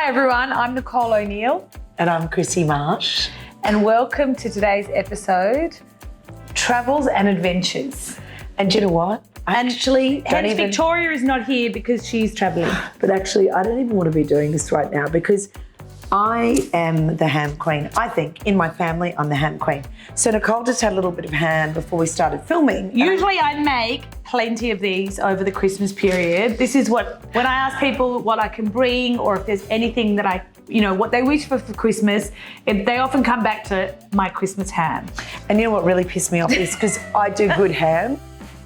Hi everyone, I'm Nicole O'Neill. And I'm Krissy Marsh. And welcome to today's episode, Travels and Adventures. And you know what? Victoria is not here because she's travelling. But actually, I don't even want to be doing this right now because I am the ham queen. I think in my family, I'm the ham queen. So Nicole just had a little bit of ham before we started filming. Usually I make plenty of these over the Christmas period. This is when I ask people what I can bring or if there's anything that what they wish for Christmas, they often come back to my Christmas ham. And you know what really pissed me off is because I do good ham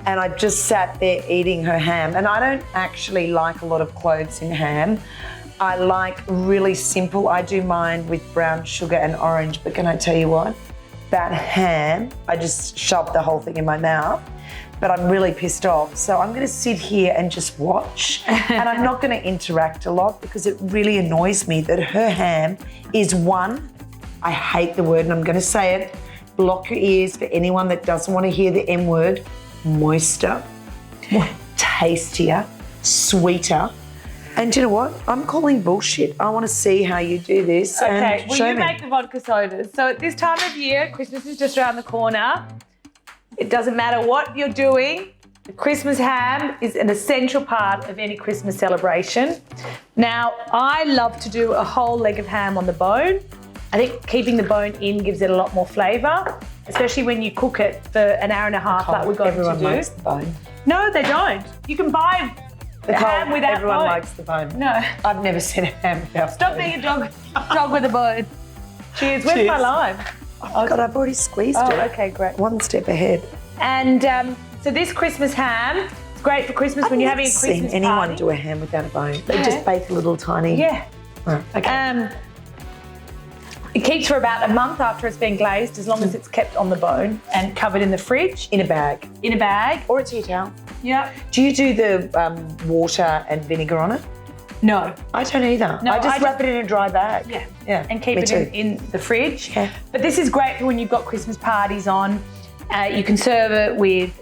and I just sat there eating her ham. And I don't actually like a lot of cloves in ham. I like really simple. I do mine with brown sugar and orange, but can I tell you what? That ham, I just shoved the whole thing in my mouth, but I'm really pissed off. So I'm gonna sit here and just watch, and I'm not gonna interact a lot because it really annoys me that her ham is one, I hate the word and I'm gonna say it, block your ears for anyone that doesn't wanna hear the M word, moister, tastier, sweeter. And you know what? I'm calling bullshit. I want to see how you do this. Okay, and well, show you me. make the vodka sodas. So at this time of year, Christmas is just around the corner. It doesn't matter what you're doing. The Christmas ham is an essential part of any Christmas celebration. Now, I love to do a whole leg of ham on the bone. I think keeping the bone in gives it a lot more flavour, especially when you cook it for an hour and a half like we're going to do. Everyone likes the bone. No, they don't. You can buy ham without everyone bone. likes the bone. No. I've never seen a ham without Stop bone. being a dog with a bone. Cheers. Where's my lime? Oh my God, I've already squeezed it. Okay, great. One step ahead. And so this Christmas ham, it's great for Christmas when you're having a Christmas I've never seen anyone party. do a ham without a bone. They just bake a little tiny. Yeah. Oh, okay. It keeps for about a month after it's been glazed, as long as it's kept on the bone and covered in the fridge. In a bag. In a bag. Or a tea towel. Yeah. Do you do the water and vinegar on it? No. I don't either. No, I just wrap it in a dry bag. Yeah. Yeah. And keep it in the fridge. Yeah. But this is great for when you've got Christmas parties on. You can serve it with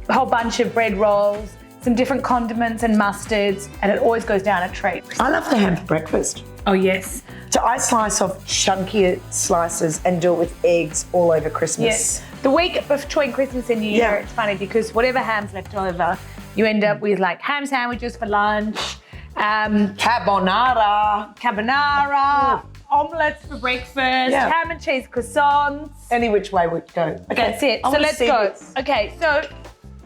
a whole bunch of bread rolls, some different condiments and mustards, and it always goes down a treat. I love the ham for breakfast. Oh, yes. So I slice off chunkier slices and do it with eggs all over Christmas. Yes. The week between Christmas and New Year, it's funny because whatever ham's left over, you end up with like ham sandwiches for lunch, carbonara, omelets for breakfast, ham and cheese croissants. Any which way would go. Okay. That's it. So let's go. Okay, so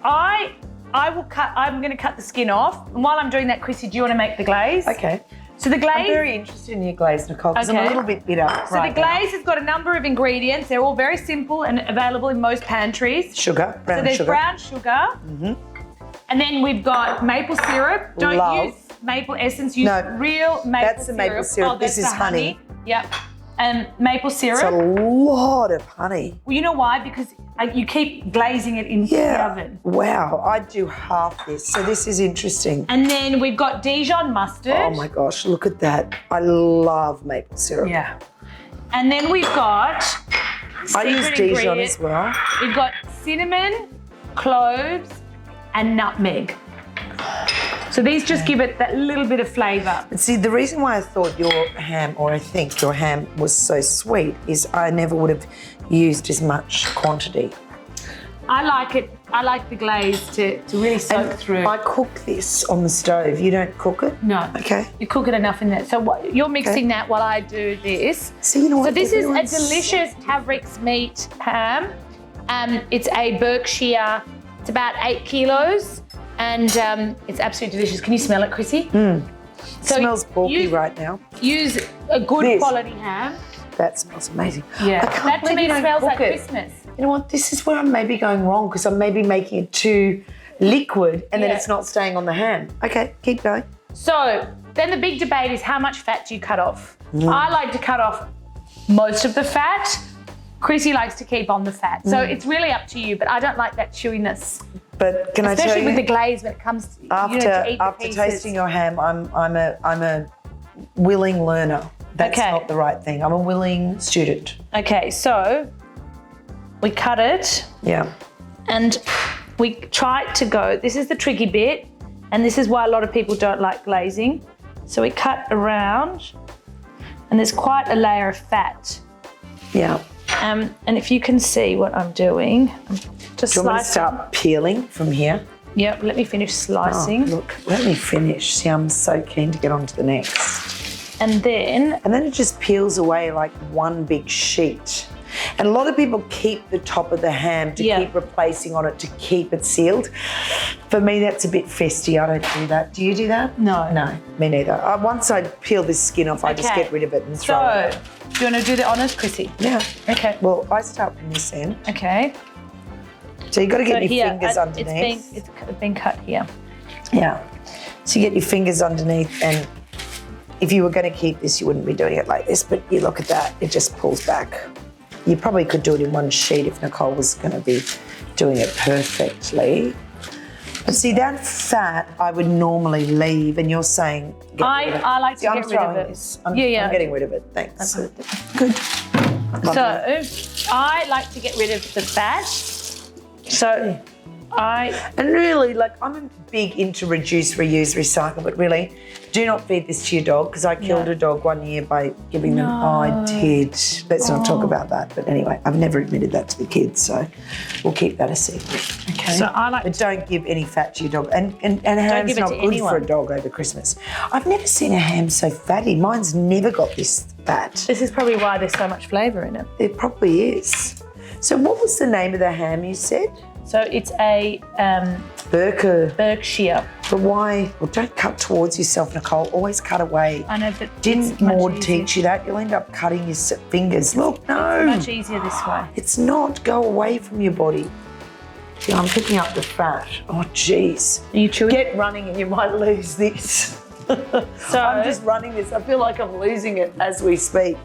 I'm going to cut the skin off. And while I'm doing that, Krissy, do you want to make the glaze? Okay. So the glaze. I'm very interested in your glaze, Nicole, because I'm a little bit bitter. So the glaze has got a number of ingredients. They're all very simple and available in most pantries. Sugar, brown sugar. So there's brown sugar. Mm-hmm. And then we've got maple syrup. Don't use maple essence. Use real maple syrup. That's the maple syrup. This is honey. Yep. And maple syrup. It's a lot of honey. Well, you know why? Because you keep glazing it in the oven. Wow, I'd do half this. So this is interesting. And then we've got Dijon mustard. Oh my gosh, look at that. I love maple syrup. Yeah. And then we've got I use Dijon as well. We've got cinnamon, cloves, and nutmeg. So these just give it that little bit of flavour. And see, the reason why I thought your ham, or I think your ham was so sweet is I never would have used as much quantity. I like it. I like the glaze to really soak through. I cook this on the stove. You don't cook it? No. Okay. You cook it enough in there. So you're mixing that while I do this. So you know what? So this is a delicious Havricks meat ham. It's a Berkshire. It's about 8 kilos. And it's absolutely delicious. Can you smell it, Krissy? So it smells bulky right now. Use a good quality ham. That smells amazing. Yeah, that to me smells like Christmas. You know what? This is where I'm maybe going wrong because I'm maybe making it too liquid and then it's not staying on the ham. Okay, keep going. So then the big debate is how much fat do you cut off? I like to cut off most of the fat. Krissy likes to keep on the fat. So it's really up to you, but I don't like that chewiness. But can I tell you? Especially with the glaze when it comes to, to eat the after pieces. tasting your ham, I'm a willing learner. That's not the right thing. I'm a willing student. Okay, so we cut it. Yeah. And we try to go, this is the tricky bit, and this is why a lot of people don't like glazing. So we cut around And there's quite a layer of fat. Yeah. And if you can see what I'm doing, I'm just Do you want me to slicing. start peeling from here? Yep, let me finish slicing. Oh, look, let me finish. See, I'm so keen to get on to the next. And then it just peels away like one big sheet. And a lot of people keep the top of the ham to keep replacing on it to keep it sealed. For me, that's a bit festy. I don't do that. Do you do that? No. No, me neither. Once I peel this skin off, I just get rid of it and throw it. So, do you want to do the honours, Krissy? Yeah. Okay. Well, I start from this end. Okay. So you've got to get your here, fingers underneath. It's been cut here. Yeah. So you get your fingers underneath, and if you were going to keep this, you wouldn't be doing it like this, but you look at that, it just pulls back. You probably could do it in one sheet if Nicole was going to be doing it perfectly. But see, that fat I would normally leave, and you're saying get rid of it. I like to I'm get rid of throwing it. this. I'm getting rid of it. Thanks. Good. So I like to get rid of the fat. So And really, like, I'm big into reduce, reuse, recycle, but really, do not feed this to your dog, because I killed a dog one year by giving them, I did. Let's not talk about that. But anyway, I've never admitted that to the kids, so we'll keep that a secret. Okay. So I like But don't give any fat to your dog. And ham's give it not to good anyone. for a dog over Christmas. I've never seen a ham so fatty. Mine's never got this fat. This is probably why there's so much flavour in it. It probably is. So what was the name of the ham you said? So it's a Berkshire. But why? Well, don't cut towards yourself, Nicole. Always cut away. I know, but Didn't it's much Maud easier. teach you that? You'll end up cutting your fingers. Look, no. Much easier this way. It's not. Go away from your body. Yeah, I'm picking up the fat. Oh, jeez. Are you chewing? Get running and you might lose this. So I'm just running this. I feel like I'm losing it as we speak.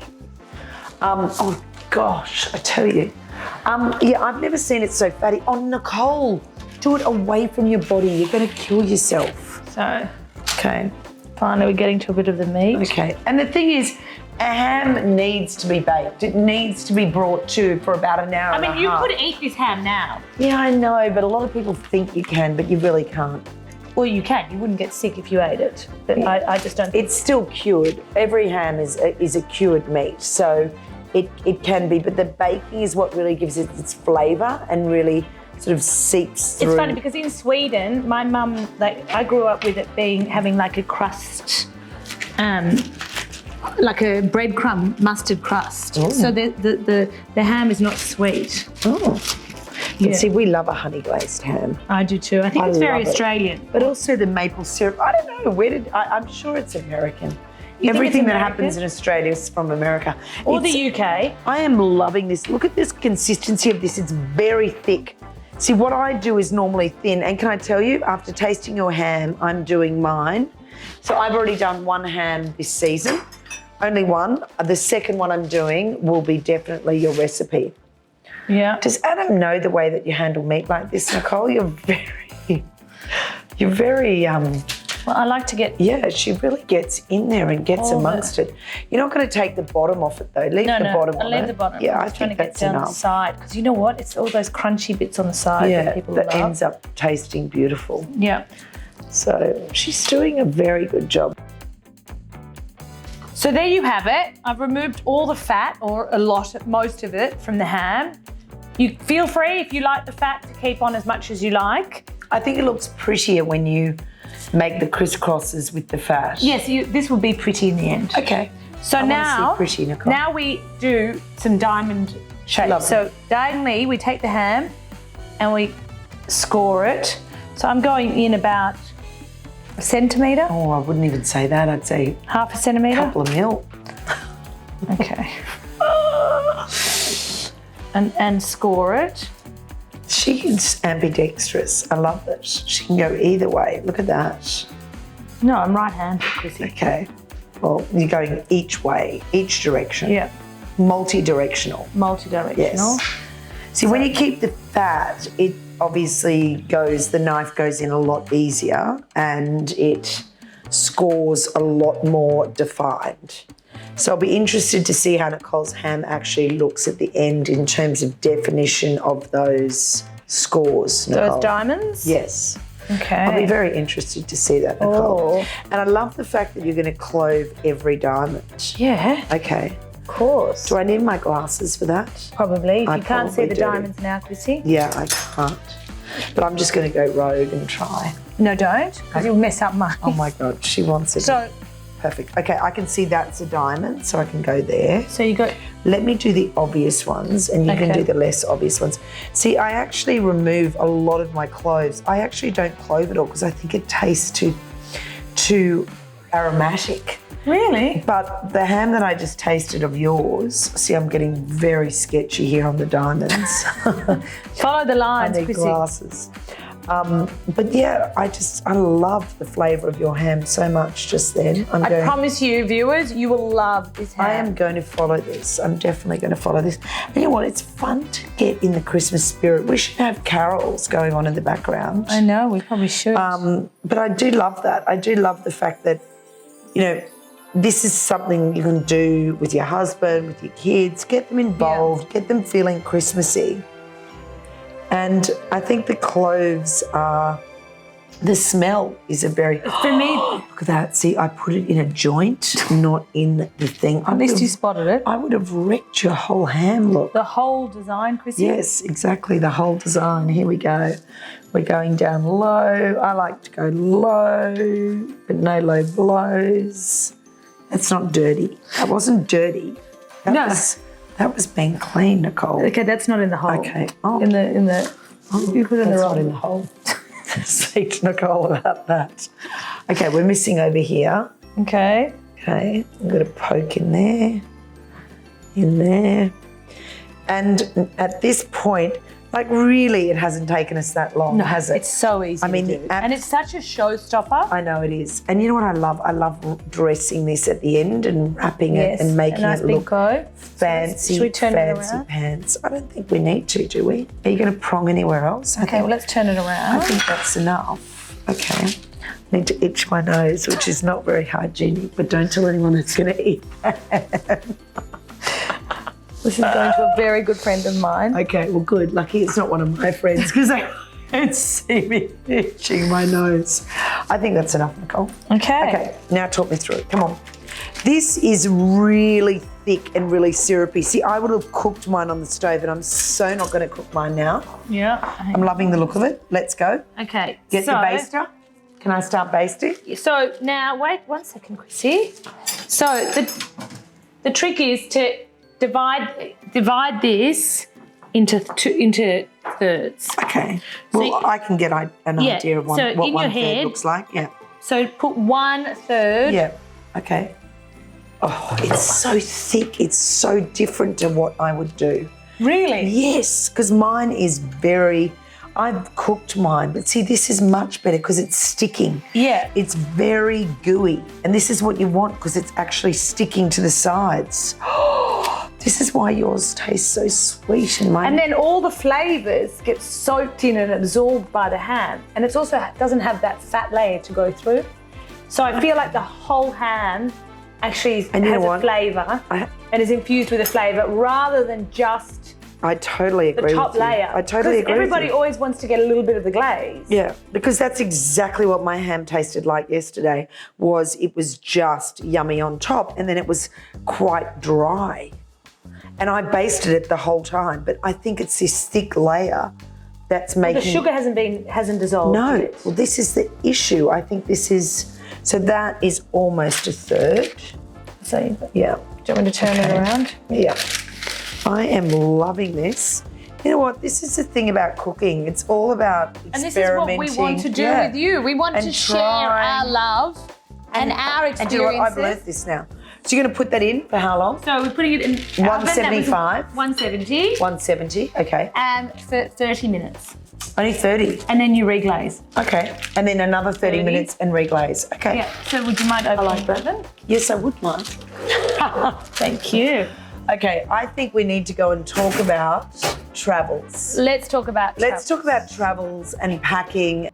Oh, gosh, I tell you. Yeah, I've never seen it so fatty. Oh, Nicole, do it away from your body. You're going to kill yourself. So Okay. finally we're getting to a bit of the meat. Okay. And the thing is, a ham needs to be baked. It needs to be brought to for about an hour I and a mean, you half. could eat this ham now. Yeah, I know, but a lot of people think you can, but you really can't. Well, you can. You wouldn't get sick if you ate it. But I just don't think. It's still cured. Every ham is a cured meat, so it can be. But the baking is what really gives it its flavour and really sort of seeps through. It's funny because in Sweden, my mum, I grew up with it having like a crust, like a breadcrumb mustard crust. Ooh. So the ham is not sweet. Oh. But Yeah. see, we love a honey glazed ham. I do too. I think I it's very love it. Australian. But also the maple syrup. I don't know, I'm sure it's American. You think Everything it's that American? happens in Australia is from America. Or It's- the UK. I am loving this. Look at this consistency of this. It's very thick. See, what I do is normally thin. And can I tell you, after tasting your ham, I'm doing mine. So I've already done one ham this season, only one. The second one I'm doing will be definitely your recipe. Yeah. Does Adam know the way that you handle meat like this, Nicole? You're very, Well, I like to get. yeah, she really gets in there and gets All amongst it. You're not going to take the bottom off it though. Leave No, the bottom I'll on leave it. the bottom. Yeah, I'm I just trying think to get that's down the enough. side because you know what? It's all those crunchy bits on the side that people that love. ends up tasting beautiful. Yeah. So she's doing a very good job. So there you have it. I've removed all the fat, or most of it, from the ham. You feel free, if you like the fat, to keep on as much as you like. I think it looks prettier when you make the crisscrosses with the fat. Yes, this will be pretty in the end. Okay. So I wanna now, see pretty, Nicole. now we do some diamond shapes. Lovely. So diagonally, we take the ham and we score it. So I'm going in about a centimetre, Oh, I wouldn't even say that. I'd say half a a centimetre. couple of mil. Okay. and score it. She's ambidextrous. I love that. She can go either way. Look at that. No, I'm right-handed, Krissy. Okay. Well, you're going each way, each direction. Yeah, Multi-directional. multi-directional. Yes. See, when you keep the fat, it obviously the knife goes in a lot easier and it scores a lot more defined. So I'll be interested to see how Nicole's ham actually looks at the end in terms of definition of those scores, Nicole. Those diamonds? Yes. Okay. I'll be very interested to see that, Nicole. Oh. And I love the fact that you're going to clove every diamond. Yeah, Okay. of course. Do I need my glasses for that? Probably. If I you can't see probably the do. diamonds now, Krissy. Yeah, I can't. But I'm just going to go rogue and try. No, don't, because you'll mess up mine. Oh my God, she wants it. So Perfect. Okay, I can see that's a diamond, so I can go there. you got... Let me do the obvious ones and you can Okay. do the less obvious ones. See, I actually remove a lot of my cloves. I actually don't clove at all because I think it tastes too aromatic. Really? But the ham that I just tasted of yours, see, I'm getting very sketchy here on the diamonds. Follow the I lines, need Krissy. glasses. But yeah, I love the flavour of your ham so much just then. I promise you, viewers, you will love this ham. I am going to follow this. I'm definitely going to follow this. And you know what? It's fun to get in the Christmas spirit. We should have carols going on in the background. I know, we probably should. But I do love that. I do love the fact that, you know, this is something you can do with your husband, with your kids. Get them involved. Get them feeling Christmassy. And I think the cloves are, the smell is a very... For me... Look at that. See, I put it in a joint, not in the thing. At least you spotted it. I would have wrecked your whole ham, look. The whole design, Krissy? Yes, exactly, the whole design. Here we go. We're going down low. I like to go low, but no low blows. That's not dirty. That wasn't dirty. That was being clean, Nicole. Okay, that's not in the hole. Okay. In the you put it in the That's wrong. not in the hole. Speak to Nicole about that. Okay, we're missing over here. Okay. Okay, I'm going to poke in there. And at this point, like really it hasn't taken us that long, has it? It's so easy I mean, to do. And it's such a showstopper. I know it is. And you know what I love? I love dressing this at the end and wrapping it and making a nice it big look go. fancy, Should we turn it fancy around? pants. I don't think we need to, do we? Are you going to prong anywhere else? Okay, well, let's turn it around. I think that's enough. Okay. I need to itch my nose, which is not very hygienic, but don't tell anyone it's going to eat that. This is going to a very good friend of mine. Okay, well, good. Lucky it's not one of my friends because they don't see me itching my nose. I think that's enough, Nicole. Okay. Okay, now talk me through it. Come on. This is really thick and really syrupy. See, I would have cooked mine on the stove, and I'm so not going to cook mine now. Yeah. I'm loving the look of it. Let's go. Okay. Get your baster. Can I start basting? So now, wait 1 second, Krissy. So the trick is to divide this into thirds. Okay. Well, I can get an idea of what in your one head, third looks like. Yeah. So put 1/3. Yeah. Okay. Oh, it's so thick. It's so different to what I would do. Really? Yes, because mine is very... I've cooked mine, but see, this is much better because it's sticking. Yeah. It's very gooey, and this is what you want because it's actually sticking to the sides. This is why yours tastes so sweet and mine... And then all the flavours get soaked in and absorbed by the ham. And it also doesn't have that fat layer to go through. So I feel like the whole ham actually has a flavour and is infused with a flavour rather than just I totally agree the top with you. layer. I totally agree everybody with you. always wants to get a little bit of the glaze. Yeah, because that's exactly what my ham tasted like yesterday. It was just yummy on top, and then it was quite dry. And I basted it the whole time, but I think it's this thick layer that's making... The sugar hasn't dissolved. No, yet. well, this is the issue. I think this is... So that is almost 1/3. So Yeah. do you want me to turn it around? Yeah. I am loving this. You know what? This is the thing about cooking. It's all about experimenting. And this is what we want to do with you. We want to share our love and our experiences. And you know what? I've learnt this now. So you're going to put that in for how long? So we're putting it in 175? 170. 170, okay. And for 30 minutes. Only 30. And then you reglaze. Okay. And then another 30 minutes and reglaze. Okay. Yeah. So would you mind opening like that. the oven? Yes, I would mind. Thank you. Okay, I think we need to go and talk about travels. Let's talk about Let's talk about travels and packing.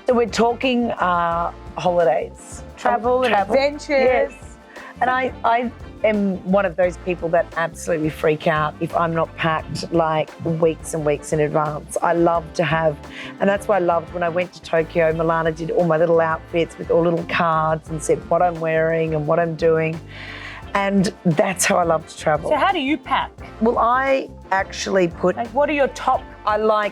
So we're talking holidays. travel and adventures. Yes. And I am one of those people that absolutely freak out if I'm not packed like weeks and weeks in advance. I love to have, and that's why I loved when I went to Tokyo, Milana did all my little outfits with all little cards and said what I'm wearing and what I'm doing. And that's how I love to travel. So how do you pack? Well, I actually put, Like, what are your top,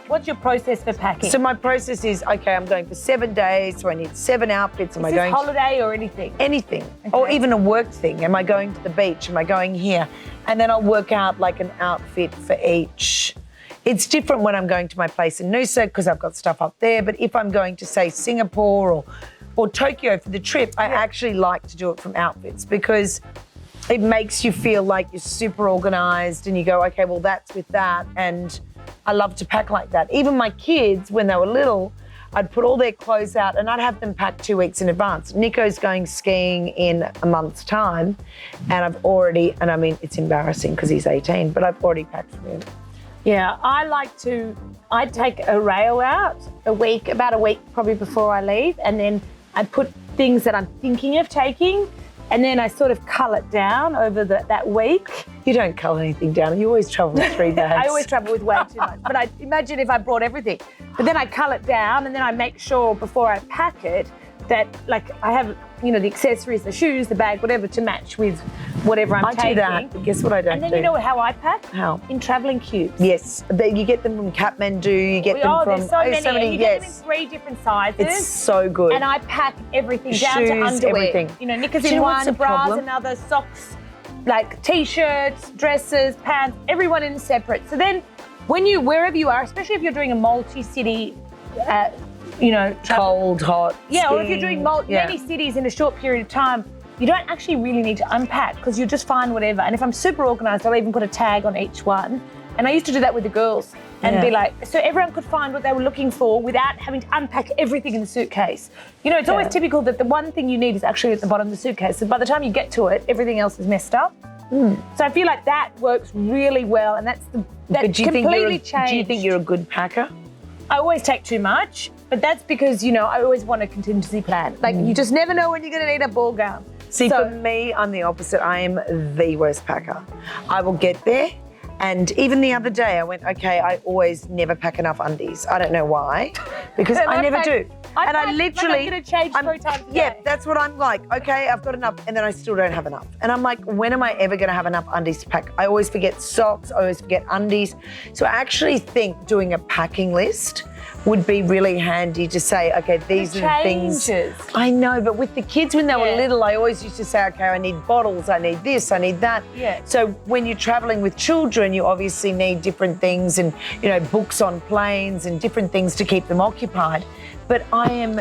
what's your process for packing? so my process is, okay, I'm going for 7 days, so I need 7 outfits. Am I is this going holiday or anything? anything, or even a work thing? Am I going to the beach? Am I going here? And then I'll work out like an outfit for each. It's different when I'm going to my place in Noosa because I've got stuff up there. But if I'm going to, say, Singapore or Tokyo for the trip, I actually like to do it from outfits because it makes you feel like you're super organised and you go, okay, well, that's with that. And I love to pack like that. Even my kids, when they were little, I'd put all their clothes out and I'd have them packed 2 weeks in advance. Nico's going skiing in a month's time and I've already, and I mean, it's embarrassing because he's 18, but I've already packed for him. Yeah, I take a rail out about a week probably before I leave, and then I put things that I'm thinking of taking, and then I sort of cull it down over that week. You don't cull anything down. You always travel with 3 bags. I always travel with way too much. But I imagine if I brought everything. But then I cull it down and then I make sure before I pack it that like I have, the accessories, the shoes, the bag, whatever to match with whatever I'm taking. I do that. But guess what I don't do? And then you know how I pack? How? In travelling cubes. Yes. You get them from Kathmandu, you get them from... There's so many. And you get them in yes. 3 different sizes. It's so good. And I pack everything down Shoes, to underwear. everything. Knickers Do you in know what's one, the bras problem? another, socks, like T-shirts, dresses, pants, everyone in separate. So then wherever you are, especially if you're doing a multi-city, cold, hot, yeah, or if skiing. you're doing many cities in a short period of time, you don't actually really need to unpack because you just find whatever. And if I'm super organised, I'll even put a tag on each one. And I used to do that with the girls and be like, so everyone could find what they were looking for without having to unpack everything in the suitcase. It's always typical that the one thing you need is actually at the bottom of the suitcase. So by the time you get to it, everything else is messed up. So I feel like that works really well, and that completely changed. Do you think you're a good packer? I always take too much, but that's because, I always want a contingency plan. Like, you just never know when you're going to need a ball gown. See, for me, I'm the opposite. I am the worst packer. I will get there, and even the other day I went, okay, I always never pack enough undies. I don't know why, because I never do. I literally, I'm going to change 3 times a day. Yeah, that's what I'm like. Okay, I've got enough, and then I still don't have enough. And I'm like, when am I ever going to have enough undies to pack? I always forget socks. I always forget undies. So I actually think doing a packing list would be really handy to say, okay, these are the things. I know, but with the kids when they were little, I always used to say, okay, I need bottles, I need this, I need that. Yeah. So when you're traveling with children, you obviously need different things and, books on planes and different things to keep them occupied. But I am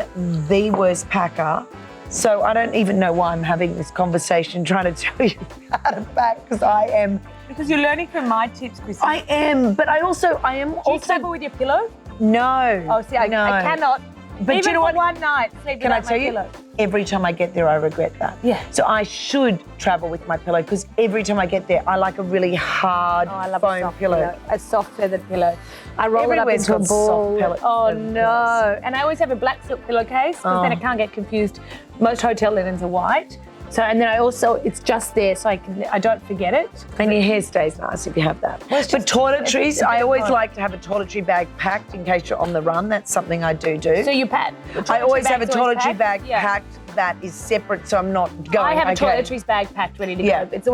the worst packer. So I don't even know why I'm having this conversation trying to tell you how to pack, because I am. Because you're learning from my tips, Krissy. I am, but I am Do you travel with your pillow? No. Oh, see, I cannot. But even you know for what? one night, sleep Can I without tell my you? pillow. Every time I get there, I regret that. Yeah. So I should travel with my pillow because every time I get there, I like a really hard foam pillow. A soft feathered pillow. I roll it up Everywhere's into a got ball. soft Oh feathered no! pillows. And I always have a black silk pillowcase because then it can't get confused. Most hotel linens are white. So, and then it's just there so I don't forget it. And your hair stays nice if you have that. Well, but toiletries, I always fun. like to have a toiletry bag packed in case you're on the run. That's something I do. So you pack. I always have a toiletry bag packed that is separate, so I'm not going. I have a toiletries bag packed ready to go. It's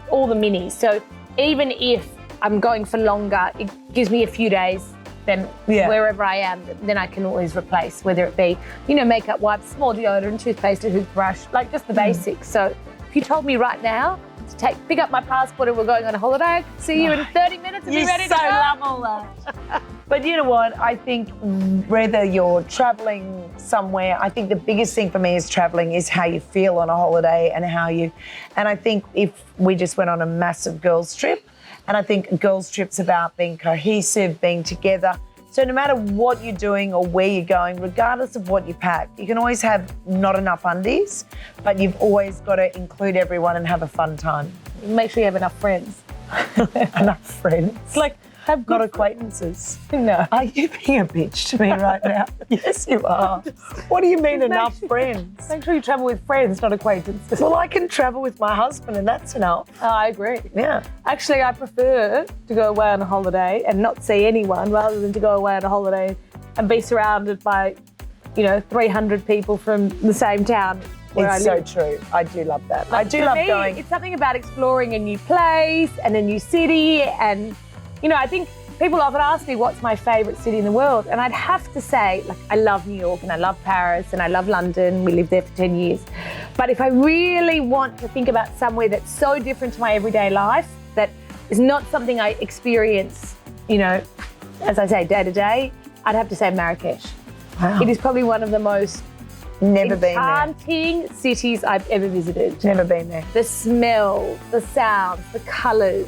all the minis. So even if I'm going for longer, it gives me a few days. Then wherever I am, then I can always replace, whether it be, makeup wipes, small deodorant, toothpaste, a toothbrush, like just the basics. So if you told me right now to pick up my passport and we're going on a holiday, I could see you in 30 minutes and be ready to go. You so love all that. But you know what? I think whether you're traveling somewhere, I think the biggest thing for me is traveling is how you feel on a holiday and and I think if we just went on a massive girls trip, and I think a girls' trip's about being cohesive, being together. So no matter what you're doing or where you're going, regardless of what you pack, you can always have not enough undies, but you've always got to include everyone and have a fun time. Make sure you have enough friends. Enough friends. It's like, Have good not acquaintances. No. Are you being a bitch to me right now? Yes, you are. What do you mean enough friends? Make sure you travel with friends, not acquaintances. Well, I can travel with my husband and that's enough. Oh, I agree. Yeah. Actually, I prefer to go away on a holiday and not see anyone rather than to go away on a holiday and be surrounded by, 300 people from the same town where I It's live. so true. I do love that. But I do for love me, going. It's something about exploring a new place and a new city. And, I think people often ask me what's my favourite city in the world. And I'd have to say, I love New York and I love Paris and I love London. We lived there for 10 years. But if I really want to think about somewhere that's so different to my everyday life, that is not something I experience, as I say, day to day, I'd have to say Marrakesh. Wow. It is probably one of the most Never been there. enchanting cities I've ever visited. Never been there. The smell, the sounds, the colours,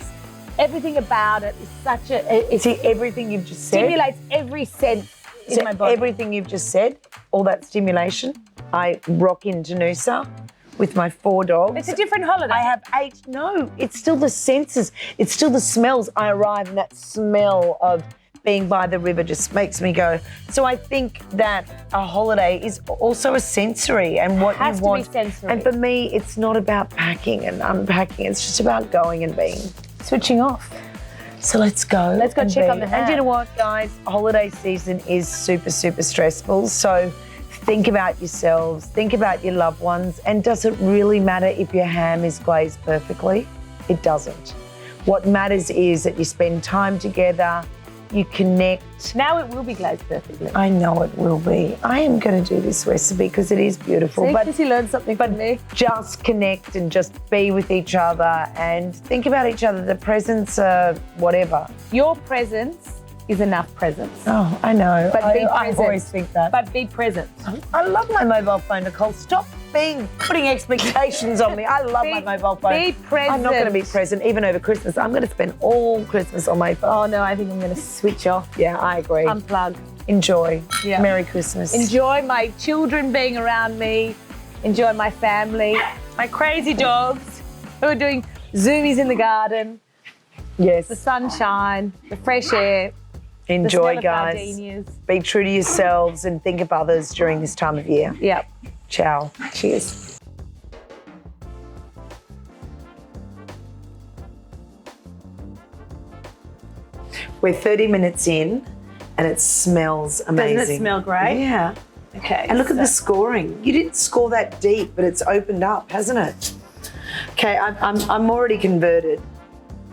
everything about it is such a... It See, everything you've just said. stimulates every sense in my body. Everything you've just said, all that stimulation, I rock into Noosa with my 4 dogs. It's a different holiday. I have 8. No, it's still the senses. It's still the smells. I arrive and that smell of being by the river just makes me go. So I think that a holiday is also a sensory and what Has you to be want. sensory. And for me, it's not about packing and unpacking. It's just about going and being. Switching off. So let's go. Let's go and check be. on the And you ham. know what, guys? Holiday season is super, super stressful. So think about yourselves, think about your loved ones. And does it really matter if your ham is glazed perfectly? It doesn't. What matters is that you spend time together, you connect. Now it will be glazed perfectly. I know it will be. I am going to do this recipe because it is beautiful. See, But Krissy learned something from me. just connect and just be with each other and think about each other. The presents are whatever. Your presence is enough presence. Oh, I know. But be I present. always think that. But be present. I love my mobile phone, Nicole. Stop putting expectations on me. I love my mobile phone. Be present. I'm not going to be present even over Christmas. I'm going to spend all Christmas on my phone. Oh no, I think I'm going to switch off. Yeah, I agree. Unplug. Enjoy. Yeah. Merry Christmas. Enjoy my children being around me. Enjoy my family. My crazy dogs who are doing zoomies in the garden. The Yes. sunshine, the fresh air. The smell Enjoy, of guys. gardenias. Be true to yourselves and think of others during this time of year. Yep. Ciao. Cheers. We're 30 minutes in and it smells amazing. Doesn't it smell great? Yeah. Okay. And look at the scoring. You didn't score that deep, but it's opened up, hasn't it? Okay, I'm already converted.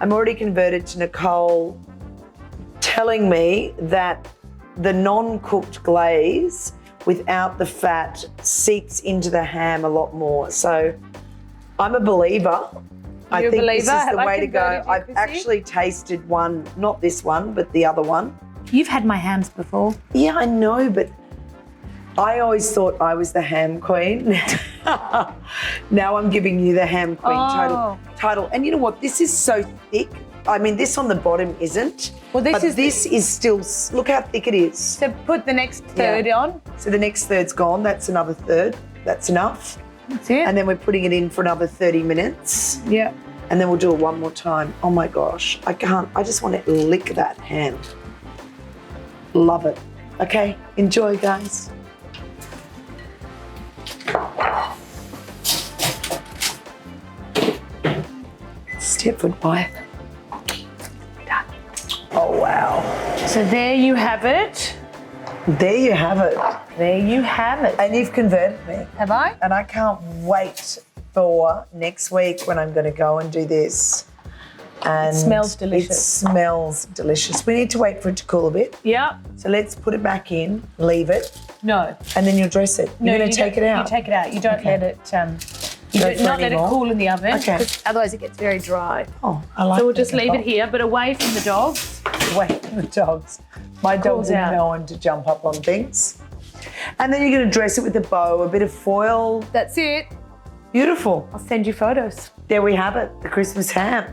I'm already converted to Nicole telling me that the non-cooked glaze without the fat seeps into the ham a lot more. So I'm a believer. I You're a think this believer? is the Have I way to go. converted you, I've Krissy? actually tasted one, not this one, but the other one. You've had my hams before. Yeah, I know, but I always thought I was the ham queen. Now I'm giving you the ham queen Oh. title. And you know what? This is so thick. I mean, this on the bottom isn't. Well, this is still, look how thick it is. So put the next third on. So the next third's gone. That's another third. That's enough. That's it. And then we're putting it in for another 30 minutes. Yeah. And then we'll do it one more time. Oh my gosh, I can't. I just want to lick that ham. Love it. Okay, enjoy, guys. Stepford wife. Done. Oh wow. So there you have it. There you have it. There you have it. And you've converted me. Have I? And I can't wait for next week when I'm going to go and do this. And It smells delicious. It smells delicious. We need to wait for it to cool a bit. Yeah. So let's put it back in, leave it, No. and then you'll dress it. You're going you to take it don't- out. You take it out. You don't Okay. let it. You Don't do throw not let it anymore? cool in the oven. Okay. 'Cause otherwise it gets very dry. Oh, I like So we'll that, just leave it Nicole. here, but away from the dogs. Wait for the dogs. My dogs out. are known to jump up on things. And then you're going to dress it with a bow, a bit of foil. That's it. Beautiful. I'll send you photos. There we have it, the Christmas ham.